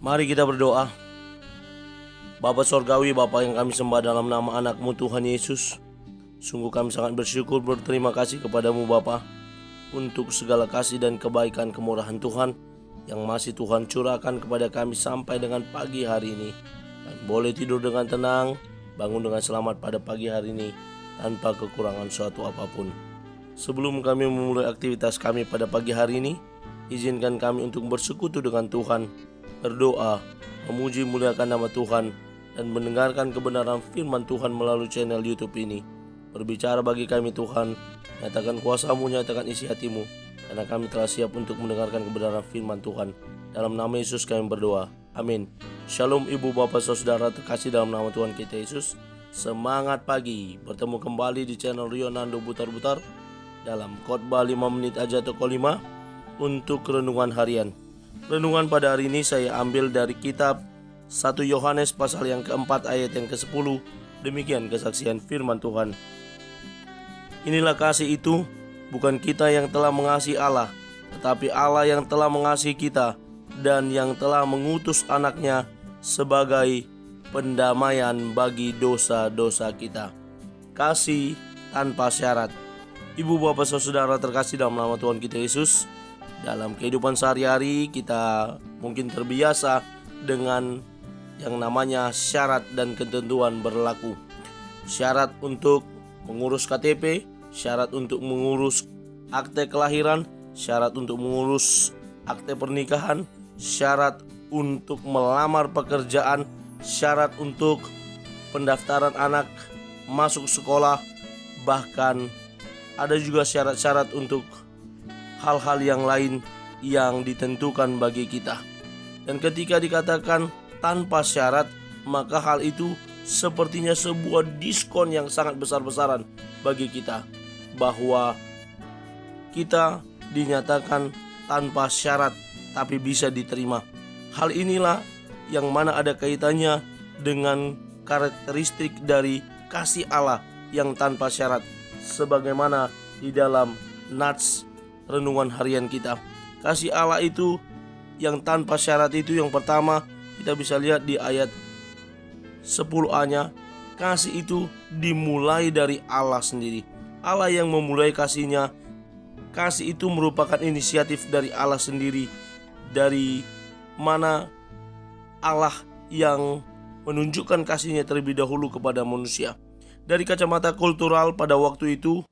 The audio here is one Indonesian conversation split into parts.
Mari kita berdoa. Bapa Sorgawi, Bapa yang kami sembah dalam nama anak-Mu Tuhan Yesus, sungguh kami sangat bersyukur berterima kasih kepadamu Bapa untuk segala kasih dan kebaikan kemurahan Tuhan yang masih Tuhan curahkan kepada kami sampai dengan pagi hari ini. Dan boleh tidur dengan tenang, bangun dengan selamat pada pagi hari ini tanpa kekurangan suatu apapun. Sebelum kami memulai aktivitas kami pada pagi hari ini, izinkan kami untuk bersekutu dengan Tuhan, berdoa, memuji muliakan nama Tuhan, dan mendengarkan kebenaran firman Tuhan melalui channel YouTube ini. Berbicara bagi kami Tuhan, nyatakan kuasa-Mu, nyatakan isi hati-Mu, karena kami telah siap untuk mendengarkan kebenaran firman Tuhan. Dalam nama Yesus kami berdoa, amin. Shalom ibu bapak saudara terkasih dalam nama Tuhan kita Yesus. Semangat pagi, bertemu kembali di channel Rionando Butar-Butar dalam khotbah 5 menit aja toko 5 untuk renungan harian. Renungan pada hari ini saya ambil dari kitab 1 Yohanes pasal yang keempat ayat yang ke-10. Demikian kesaksian firman Tuhan. Inilah kasih itu, bukan kita yang telah mengasihi Allah, tetapi Allah yang telah mengasihi kita dan yang telah mengutus anaknya sebagai pendamaian bagi dosa-dosa kita. Kasih tanpa syarat. Ibu bapak saudara terkasih dalam nama Tuhan kita Yesus, dalam kehidupan sehari-hari kita mungkin terbiasa dengan yang namanya syarat dan ketentuan berlaku. Syarat untuk mengurus KTP, syarat untuk mengurus akte kelahiran, syarat untuk mengurus akte pernikahan, syarat untuk melamar pekerjaan, syarat untuk pendaftaran anak masuk sekolah, bahkan ada juga syarat-syarat untuk hal-hal yang lain yang ditentukan bagi kita. Dan ketika dikatakan tanpa syarat, maka hal itu sepertinya sebuah diskon yang sangat besar-besaran bagi kita, bahwa kita dinyatakan tanpa syarat tapi bisa diterima. Hal inilah yang mana ada kaitannya dengan karakteristik dari kasih Allah yang tanpa syarat, sebagaimana di dalam nats renungan harian kita. Kasih Allah itu yang tanpa syarat itu, yang pertama kita bisa lihat di ayat 10a-nya. Kasih itu dimulai dari Allah sendiri. Allah yang memulai kasihnya. Kasih itu merupakan inisiatif dari Allah sendiri, dari mana Allah yang menunjukkan kasihnya terlebih dahulu kepada manusia. Dari kacamata kultural pada waktu itu,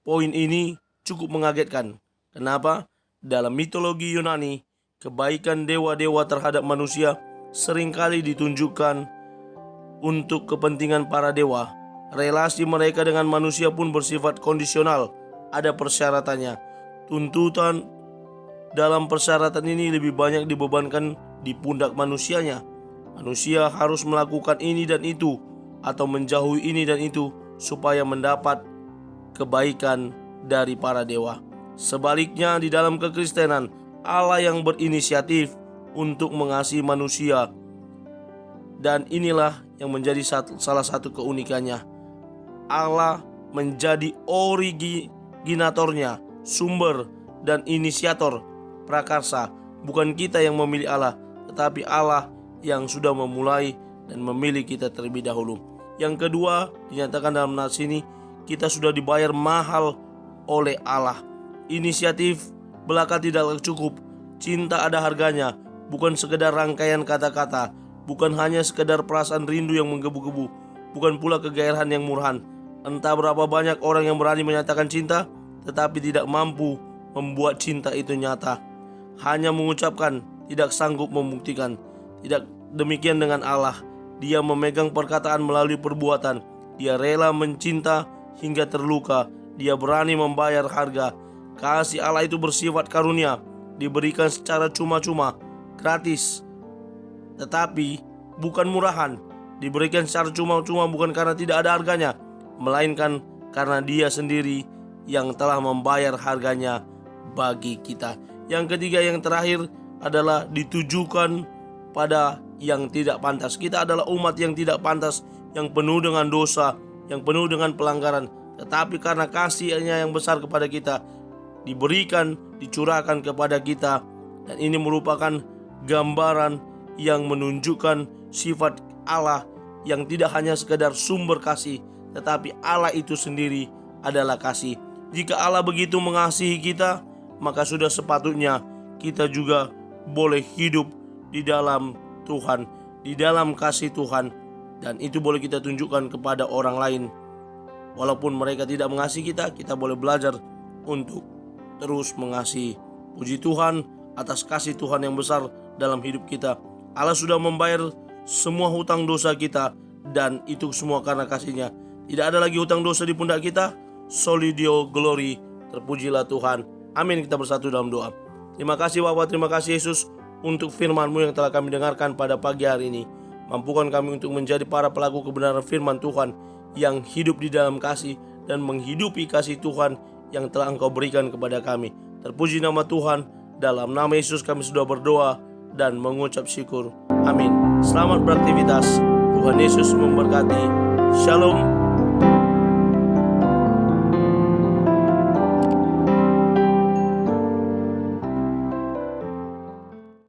poin ini cukup mengagetkan. Kenapa? Dalam mitologi Yunani, kebaikan dewa-dewa terhadap manusia seringkali ditunjukkan untuk kepentingan para dewa. Relasi mereka dengan manusia pun bersifat kondisional, ada persyaratannya. Tuntutan dalam persyaratan ini lebih banyak dibebankan di pundak manusianya. Manusia harus melakukan ini dan itu, atau menjauhi ini dan itu, supaya mendapat kebaikan dari para dewa. Sebaliknya, di dalam kekristenan, Allah yang berinisiatif untuk mengasihi manusia, dan inilah yang menjadi salah satu keunikannya. Allah menjadi originatornya, sumber dan inisiator prakarsa. Bukan kita yang memilih Allah, tetapi Allah yang sudah memulai dan memilih kita terlebih dahulu. Yang kedua, dinyatakan dalam nas ini, kita sudah dibayar mahal oleh Allah. Inisiatif belaka tidak cukup. Cinta ada harganya, bukan sekedar rangkaian kata-kata, bukan hanya sekedar perasaan rindu yang menggebu-gebu, bukan pula kegairahan yang murahan. Entah berapa banyak orang yang berani menyatakan cinta, tetapi tidak mampu membuat cinta itu nyata. Hanya mengucapkan, tidak sanggup membuktikan. Tidak demikian dengan Allah. Dia memegang perkataan melalui perbuatan. Dia rela mencinta hingga terluka. Dia berani membayar harga. Kasih Allah itu bersifat karunia, diberikan secara cuma-cuma, gratis, tetapi bukan murahan. Diberikan secara cuma-cuma bukan karena tidak ada harganya, melainkan karena Dia sendiri yang telah membayar harganya bagi kita. Yang ketiga, yang terakhir adalah ditujukan pada yang tidak pantas. Kita adalah umat yang tidak pantas, yang penuh dengan dosa, yang penuh dengan pelanggaran. Tetapi karena kasih-Nya yang besar kepada kita, diberikan, dicurahkan kepada kita. Dan ini merupakan gambaran yang menunjukkan sifat Allah yang tidak hanya sekedar sumber kasih, tetapi Allah itu sendiri adalah kasih. Jika Allah begitu mengasihi kita, maka sudah sepatutnya kita juga boleh hidup di dalam Tuhan, di dalam kasih Tuhan, dan itu boleh kita tunjukkan kepada orang lain. Walaupun mereka tidak mengasihi kita, kita boleh belajar untuk terus mengasihi. Puji Tuhan atas kasih Tuhan yang besar dalam hidup kita. Allah sudah membayar semua hutang dosa kita, dan itu semua karena kasih-Nya. Tidak ada lagi hutang dosa di pundak kita. Soli Deo Glory, terpujilah Tuhan. Amin. Kita bersatu dalam doa. Terima kasih Bapa, terima kasih Yesus untuk firman-Mu yang telah kami dengarkan pada pagi hari ini. Mampukan kami untuk menjadi para pelaku kebenaran firman Tuhan yang hidup di dalam kasih dan menghidupi kasih Tuhan yang telah Engkau berikan kepada kami. Terpuji nama Tuhan. Dalam nama Yesus kami sudah berdoa dan mengucap syukur. Amin. Selamat beraktivitas. Tuhan Yesus memberkati. Shalom.